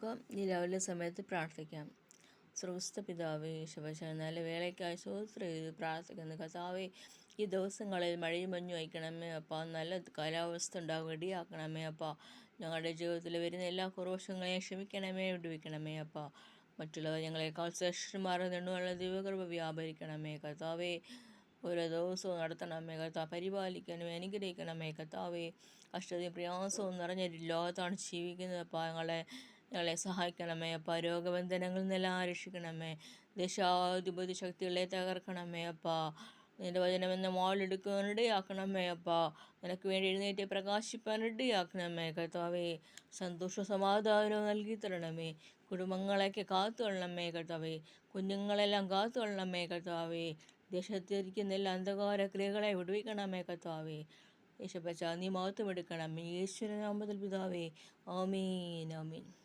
നമുക്ക് ഈ രാവിലെ സമയത്ത് പ്രാർത്ഥിക്കാം. സ്വർഗസ്ഥ പിതാവേ, നല്ല വേലയ്ക്കായി സ്തോത്രം ചെയ്ത് പ്രാർത്ഥിക്കുന്നു. കർത്താവേ, ഈ ദിവസങ്ങളിൽ മഴയും മഞ്ഞും അയക്കണമേ അപ്പ, നല്ല കാലാവസ്ഥ ഉണ്ടാകും, ഇടിയാക്കണമേ അപ്പ. ഞങ്ങളുടെ ജീവിതത്തിൽ വരുന്ന എല്ലാ കുറവശങ്ങളെയും ക്ഷമിക്കണമേ, വിടുവിക്കണമേ അപ്പ. മറ്റുള്ളവർ ഞങ്ങളെക്കാൾ ശ്രേഷ്ഠന്മാരെ നിന്നുള്ള ദൈവകൃപ വ്യാപരിക്കണമേ കർത്താവേ. ഓരോ ദിവസവും നടത്തണമേ കർത്താവ്, പരിപാലിക്കണമേ, അനുഗ്രഹിക്കണമേ കർത്താവേ. കഷ്ടതയും പ്രയാസവും നിറഞ്ഞ ലോകത്താണ് ജീവിക്കുന്നത് അപ്പ. ഞങ്ങളെ സഹായിക്കണമേ അപ്പ. രോഗബന്ധനങ്ങളിൽ നിന്നെല്ലാം രക്ഷിക്കണമേ. ദേശാധിപതി ശക്തികളെ തകർക്കണമേ അപ്പ. നിന്റെ വചനമെന്ന വാളെടുക്കാനിടയാക്കണമേ അപ്പ. നിനക്ക് വേണ്ടി എഴുന്നേറ്റ് പ്രകാശിപ്പാനിടയാക്കണമേ കർത്താവേ. സന്തോഷ സമാധാനവും നൽകി തരണമേ. കുടുംബങ്ങളൊക്കെ കാത്തുകൊള്ളണമേ കർത്താവേ. കുഞ്ഞുങ്ങളെല്ലാം കാത്തുകൊള്ളണമേ കർത്താവേ. ദേശത്തിരിക്കുന്ന എല്ലാ അന്ധകാര ക്രിയകളെ വിടുവിക്കണമേ കർത്താവേ. യേശുപ്പച്ച, നീ മഹത്വം എടുക്കണമേ. യേശുവിന്റെ നാമത്തിൽ പിതാവേ, ആമീൻ ആമീൻ.